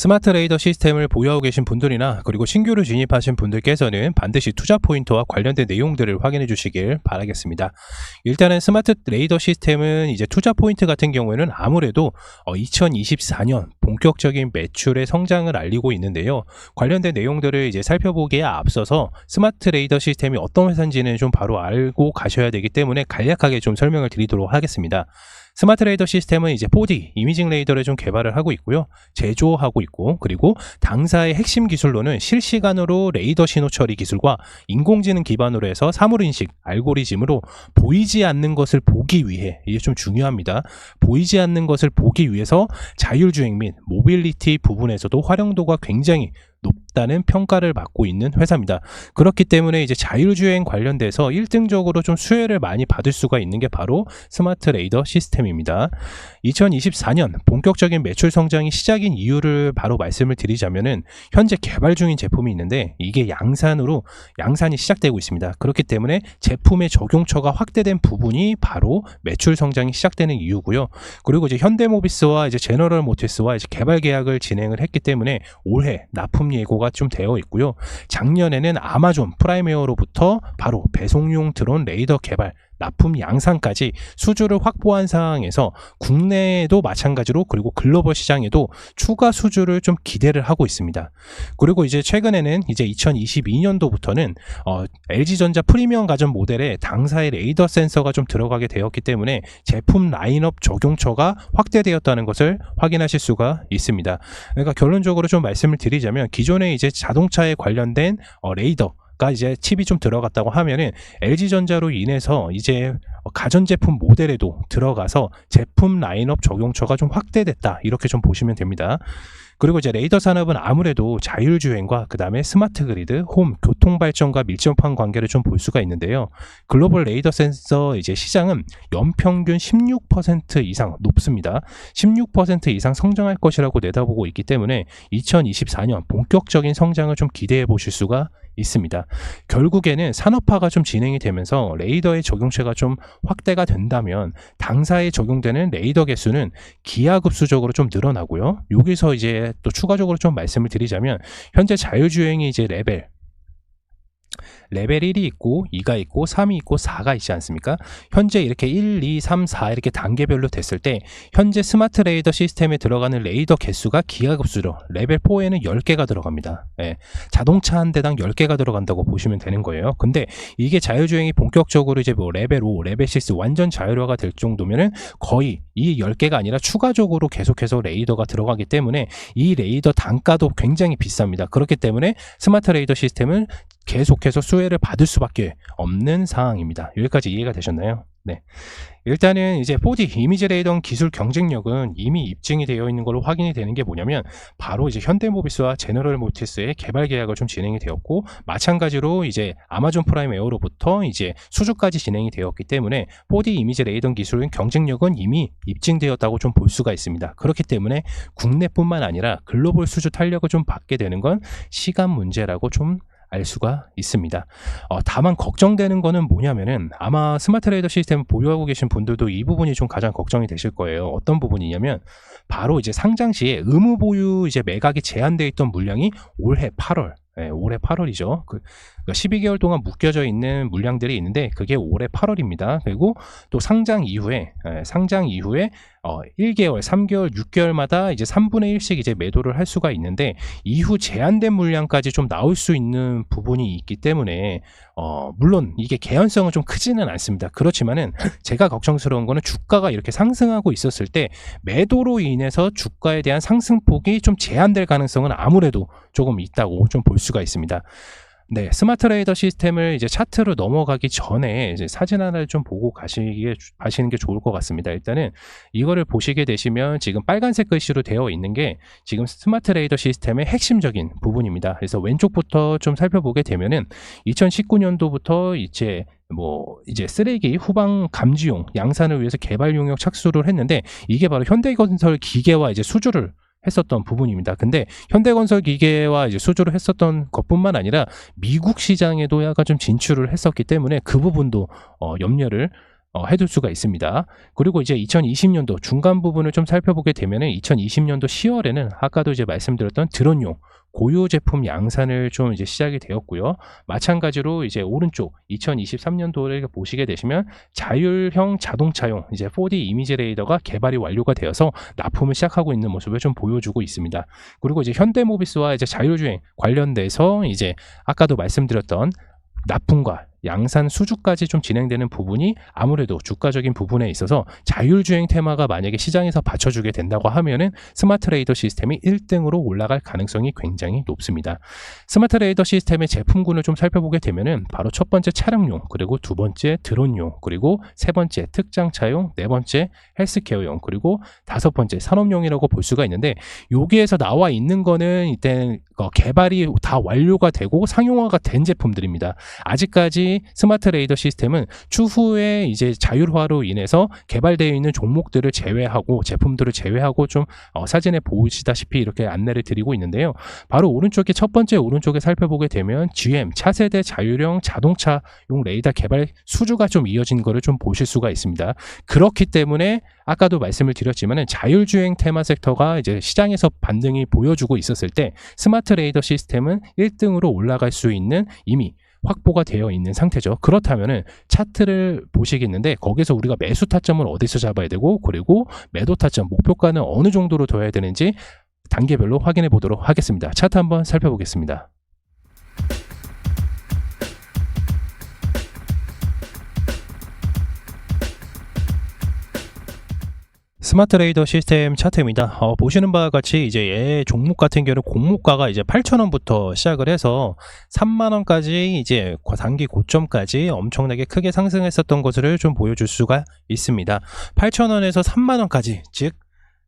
스마트 레이더 시스템을 보유하고 계신 분들이나 그리고 신규로 진입하신 분들께서는 반드시 투자 포인트와 관련된 내용들을 확인해 주시길 바라겠습니다. 일단은 스마트 레이더 시스템은 이제 투자 포인트 같은 경우에는 아무래도 2024년 본격적인 매출의 성장을 알리고 있는데요. 관련된 내용들을 이제 살펴보기에 앞서서 스마트 레이더 시스템이 어떤 회사인지는 좀 바로 알고 가셔야 되기 때문에 간략하게 좀 설명을 드리도록 하겠습니다. 스마트 레이더 시스템은 이제 4D 이미징 레이더를 좀 개발을 하고 있고요. 제조하고 있고, 그리고 당사의 핵심 기술로는 실시간으로 레이더 신호 처리 기술과 인공지능 기반으로 해서 사물인식 알고리즘으로 보이지 않는 것을 보기 위해, 이게 좀 중요합니다. 보이지 않는 것을 보기 위해서 자율주행 및 모빌리티 부분에서도 활용도가 굉장히 높다는 평가를 받고 있는 회사입니다. 그렇기 때문에 이제 자율주행 관련돼서 1등적으로 좀 수혜를 많이 받을 수가 있는 게 바로 스마트 레이더 시스템입니다. 2024년 본격적인 매출 성장이 시작인 이유를 바로 말씀을 드리자면은 현재 개발 중인 제품이 있는데 이게 양산이 시작되고 있습니다. 그렇기 때문에 제품의 적용처가 확대된 부분이 바로 매출 성장이 시작되는 이유고요. 그리고 이제 현대모비스와 이제 제너럴 모티스와 이제 개발 계약을 진행을 했기 때문에 올해 납품 예고가 좀 되어 있고요. 작년에는 아마존 프라임웨어로부터 바로 배송용 드론 레이더 개발 납품 양산까지 수주를 확보한 상황에서 국내에도 마찬가지로 그리고 글로벌 시장에도 추가 수주를 좀 기대를 하고 있습니다. 그리고 이제 최근에는 이제 2022년도부터는 LG전자 프리미엄 가전 모델에 당사의 레이더 센서가 좀 들어가게 되었기 때문에 제품 라인업 적용처가 확대되었다는 것을 확인하실 수가 있습니다. 그러니까 결론적으로 좀 말씀을 드리자면 기존에 이제 자동차에 관련된 레이더 이제 칩이 좀 들어갔다고 하면은 LG전자로 인해서 이제 가전제품 모델에도 들어가서 제품 라인업 적용처가 좀 확대됐다, 이렇게 좀 보시면 됩니다. 그리고 이제 레이더 산업은 아무래도 자율주행과 그 다음에 스마트 그리드, 홈, 교통 발전과 밀접한 관계를 좀 볼 수가 있는데요. 글로벌 레이더 센서 이제 시장은 연평균 16% 이상 높습니다. 16% 이상 성장할 것이라고 내다보고 있기 때문에 2024년 본격적인 성장을 좀 기대해 보실 수가 있습니다. 결국에는 산업화가 좀 진행이 되면서 레이더의 적용체가 좀 확대가 된다면 당사에 적용되는 레이더 개수는 기하급수적으로 좀 늘어나고요. 여기서 이제 또 추가적으로 좀 말씀을 드리자면 현재 자율주행이 이제 레벨 1이 있고 2가 있고 3이 있고 4가 있지 않습니까? 현재 이렇게 1, 2, 3, 4 이렇게 단계별로 됐을 때 현재 스마트 레이더 시스템에 들어가는 레이더 개수가 기하급수로 레벨 4에는 10개가 들어갑니다. 자동차 한 대당 10개가 들어간다고 보시면 되는 거예요. 근데 이게 자율주행이 본격적으로 이제 뭐 레벨 5, 레벨 6 완전 자율화가 될 정도면은 거의 이 10개가 아니라 추가적으로 계속해서 레이더가 들어가기 때문에 이 레이더 단가도 굉장히 비쌉니다. 그렇기 때문에 스마트 레이더 시스템은 계속해서 수혜를 받을 수밖에 없는 상황입니다. 여기까지 이해가 되셨나요? 네. 일단은 이제 4D 이미지 레이더 기술 경쟁력은 이미 입증이 되어 있는 걸로 확인이 되는 게 뭐냐면 바로 이제 현대모비스와 제너럴 모티스의 개발 계약을 좀 진행이 되었고, 마찬가지로 이제 아마존 프라임 에어로부터 이제 수주까지 진행이 되었기 때문에 4D 이미지 레이더 기술은 경쟁력은 이미 입증되었다고 좀 볼 수가 있습니다. 그렇기 때문에 국내뿐만 아니라 글로벌 수주 탄력을 좀 받게 되는 건 시간 문제라고 좀 알 수가 있습니다. 다만 걱정되는 거는 뭐냐면은 아마 스마트 레이더 시스템 보유하고 계신 분들도 이 부분이 좀 가장 걱정이 되실 거예요. 어떤 부분이냐면 바로 이제 상장 시에 의무 보유 이제 매각이 제한되어 있던 물량이 올해 8월, 올해 8월이죠. 12개월 동안 묶여져 있는 물량들이 있는데 그게 올해 8월입니다. 그리고 또 상장 이후에 1개월, 3개월, 6개월마다 이제 3분의 1씩 이제 매도를 할 수가 있는데 이후 제한된 물량까지 좀 나올 수 있는 부분이 있기 때문에 물론 이게 개연성은 좀 크지는 않습니다. 그렇지만은 제가 걱정스러운 거는 주가가 이렇게 상승하고 있었을 때 매도로 인해서 주가에 대한 상승폭이 좀 제한될 가능성은 아무래도 조금 있다고 좀 볼 수가 있습니다. 네, 스마트 레이더 시스템을 이제 차트로 넘어가기 전에 이제 사진 하나를 좀 보고 가시는 게 좋을 것 같습니다. 일단은 이거를 보시게 되시면 지금 빨간색 글씨로 되어 있는 게 지금 스마트 레이더 시스템의 핵심적인 부분입니다. 그래서 왼쪽부터 좀 살펴보게 되면은 2019년도부터 이제 쓰레기 후방 감지용 양산을 위해서 개발 용역 착수를 했는데 이게 바로 현대건설 기계와 이제 수주를 했었던 부분입니다. 근데 현대건설 기계와 이제 수주를 했었던 것뿐만 아니라 미국 시장에도 약간 좀 진출을 했었기 때문에 그 부분도 염려를 해둘 수가 있습니다. 그리고 이제 2020년도 중간 부분을 좀 살펴보게 되면은 2020년도 10월에는 아까도 이제 말씀드렸던 드론용 고유 제품 양산을 좀 이제 시작이 되었고요. 마찬가지로 이제 오른쪽 2023년도를 보시게 되시면 자율형 자동차용 이제 4D 이미지 레이더가 개발이 완료가 되어서 납품을 시작하고 있는 모습을 좀 보여주고 있습니다. 그리고 이제 현대모비스와 이제 자율주행 관련돼서 이제 아까도 말씀드렸던 납품과 양산 수주까지 좀 진행되는 부분이 아무래도 주가적인 부분에 있어서 자율주행 테마가 만약에 시장에서 받쳐주게 된다고 하면은 스마트 레이더 시스템이 1등으로 올라갈 가능성이 굉장히 높습니다. 스마트 레이더 시스템의 제품군을 좀 살펴보게 되면은 바로 첫 번째 차량용, 그리고 두 번째 드론용, 그리고 세 번째 특장차용, 네 번째 헬스케어용, 그리고 다섯 번째 산업용이라고 볼 수가 있는데, 여기에서 나와 있는 거는 이때 개발이 다 완료가 되고 상용화가 된 제품들입니다. 아직까지 스마트 레이더 시스템은 추후에 이제 자율화로 인해서 개발되어 있는 종목들을 제외하고 제품들을 제외하고 좀 사진에 보시다시피 이렇게 안내를 드리고 있는데요. 바로 오른쪽에 첫 번째 오른쪽에 살펴보게 되면 GM 차세대 자율형 자동차용 레이더 개발 수주가 좀 이어진 거를 좀 보실 수가 있습니다. 그렇기 때문에 아까도 말씀을 드렸지만은 자율주행 테마 섹터가 이제 시장에서 반등이 보여주고 있었을 때 스마트 레이더 시스템은 1등으로 올라갈 수 있는 이미 확보가 되어 있는 상태죠. 그렇다면은 차트를 보시겠는데 거기서 우리가 매수 타점을 어디서 잡아야 되고, 그리고 매도 타점 목표가는 어느 정도로 둬야 되는지 단계별로 확인해 보도록 하겠습니다. 차트 한번 살펴보겠습니다. 스마트 레이더 시스템 차트입니다. 보시는 바와 같이 이제 얘 종목 같은 경우는 공모가가 이제 8,000원부터 시작을 해서 30,000원까지 이제 단기 고점까지 엄청나게 크게 상승했었던 것을 좀 보여줄 수가 있습니다. 8,000원에서 30,000원까지, 즉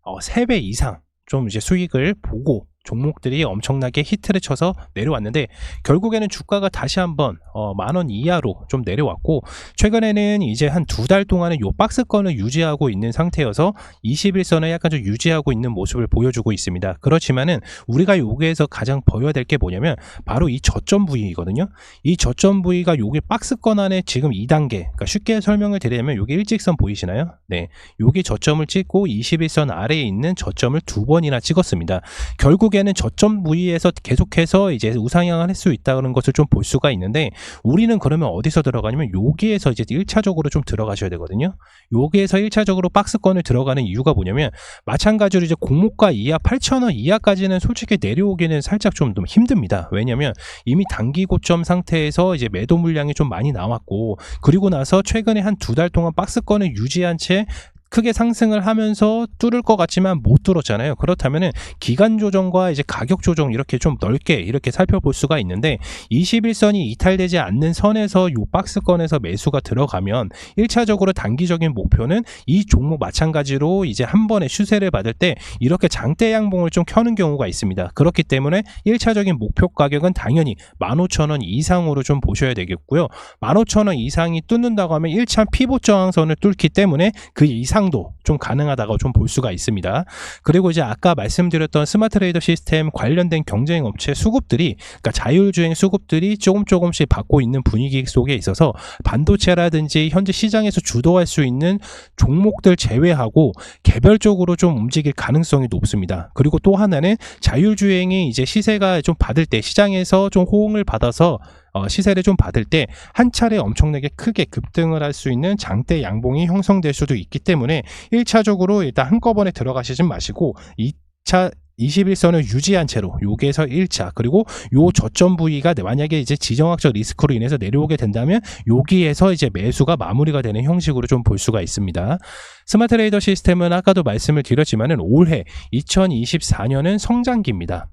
3배 이상 좀 이제 수익을 보고 종목들이 엄청나게 히트를 쳐서 내려왔는데, 결국에는 주가가 다시 한번 10,000원 이하로 좀 내려왔고, 최근에는 이제 한 2달 동안은 요 박스권을 유지하고 있는 상태여서 21선을 약간 좀 유지하고 있는 모습을 보여주고 있습니다. 그렇지만은 우리가 여기에서 가장 봐야 될 게 뭐냐면 바로 이 저점 부위이거든요. 이 저점 부위가 요게 박스권 안에 지금 2단계, 그러니까 쉽게 설명을 드리면 요게 일직선 보이시나요? 네, 요게 저점을 찍고 21선 아래에 있는 저점을 2번이나 찍었습니다. 결국 에는 저점 부위에서 계속해서 이제 우상향을 할 수 있다는 것을 좀 볼 수가 있는데, 우리는 그러면 어디서 들어가냐면 여기에서 이제 1차적으로 좀 들어가셔야 되거든요. 여기에서 1차적으로 박스권을 들어가는 이유가 뭐냐면, 마찬가지로 이제 공모가 이하 8,000원 이하까지는 솔직히 내려오기는 살짝 좀 힘듭니다. 왜냐면 이미 단기 고점 상태에서 이제 매도 물량이 좀 많이 나왔고, 그리고 나서 최근에 한 2달 동안 박스권을 유지한 채 크게 상승을 하면서 뚫을 것 같지만 못 뚫었잖아요. 그렇다면은 기간 조정과 이제 가격 조정 이렇게 좀 넓게 이렇게 살펴볼 수가 있는데, 21선이 이탈되지 않는 선에서 이 박스권에서 매수가 들어가면 1차적으로 단기적인 목표는 이 종목 마찬가지로 이제 한 번에 추세를 받을 때 이렇게 장대 양봉을 좀 켜는 경우가 있습니다. 그렇기 때문에 1차적인 목표 가격은 당연히 15,000원 이상으로 좀 보셔야 되겠고요. 15,000원 이상이 뚫는다고 하면 1차 피봇 저항선을 뚫기 때문에 그 이상 좀 가능하다고 좀 볼 수가 있습니다. 그리고 이제 아까 말씀드렸던 스마트 레이더 시스템 관련된 경쟁 업체 수급들이, 그러니까 자율주행 수급들이 조금씩 받고 있는 분위기 속에 있어서 반도체라든지 현재 시장에서 주도할 수 있는 종목들 제외하고 개별적으로 좀 움직일 가능성이 높습니다. 그리고 또 하나는 자율주행이 이제 시세가 좀 받을 때, 시장에서 좀 호응을 받아서 시세를 좀 받을 때 한 차례 엄청나게 크게 급등을 할 수 있는 장대 양봉이 형성될 수도 있기 때문에 1차적으로 일단 한꺼번에 들어가시지 마시고 2차 21선을 유지한 채로 여기에서 1차, 그리고 요 저점 부위가 만약에 이제 지정학적 리스크로 인해서 내려오게 된다면 여기에서 이제 매수가 마무리가 되는 형식으로 좀 볼 수가 있습니다. 스마트 레이더 시스템은 아까도 말씀을 드렸지만은 올해 2024년은 성장기입니다.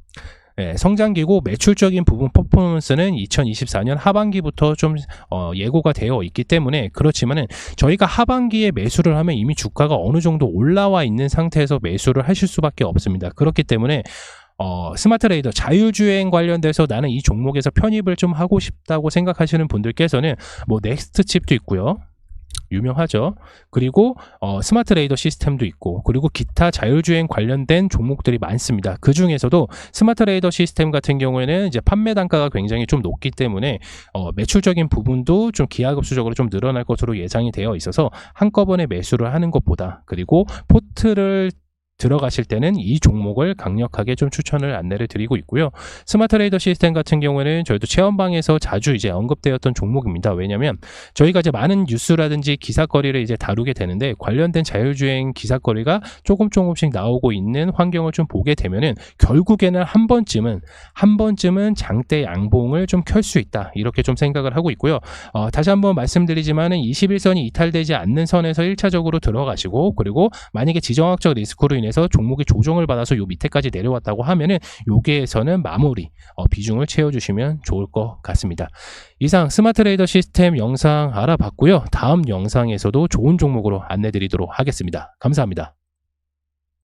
네, 성장기고 매출적인 부분 퍼포먼스는 2024년 하반기부터 좀 예고가 되어 있기 때문에, 그렇지만은 저희가 하반기에 매수를 하면 이미 주가가 어느 정도 올라와 있는 상태에서 매수를 하실 수밖에 없습니다. 그렇기 때문에 스마트 레이더 자율주행 관련돼서 나는 이 종목에서 편입을 좀 하고 싶다고 생각하시는 분들께서는 뭐 넥스트 칩도 있고요. 유명하죠. 그리고 스마트 레이더 시스템도 있고, 그리고 기타 자율주행 관련된 종목들이 많습니다. 그 중에서도 스마트 레이더 시스템 같은 경우에는 이제 판매 단가가 굉장히 좀 높기 때문에 매출적인 부분도 좀 기하급수적으로 좀 늘어날 것으로 예상이 되어 있어서 한꺼번에 매수를 하는 것보다, 그리고 포트를 들어가실 때는 이 종목을 강력하게 좀 추천을 안내를 드리고 있고요. 스마트 레이더 시스템 같은 경우에는 저희도 체험방에서 자주 이제 언급되었던 종목입니다. 왜냐하면 저희가 이제 많은 뉴스라든지 기사거리를 이제 다루게 되는데, 관련된 자율주행 기사거리가 조금씩 나오고 있는 환경을 좀 보게 되면은 결국에는 한 번쯤은 장대 양봉을 좀 켤 수 있다, 이렇게 좀 생각을 하고 있고요. 다시 한번 말씀드리지만은 21선이 이탈되지 않는 선에서 1차적으로 들어가시고, 그리고 만약에 지정학적 리스크로 인해 서 종목이 조정을 받아서 요 밑에까지 내려왔다고 하면은 여기에서는 마무리 비중을 채워주시면 좋을 것 같습니다. 이상 스마트 레이더 시스템 영상 알아봤고요. 다음 영상에서도 좋은 종목으로 안내드리도록 하겠습니다. 감사합니다.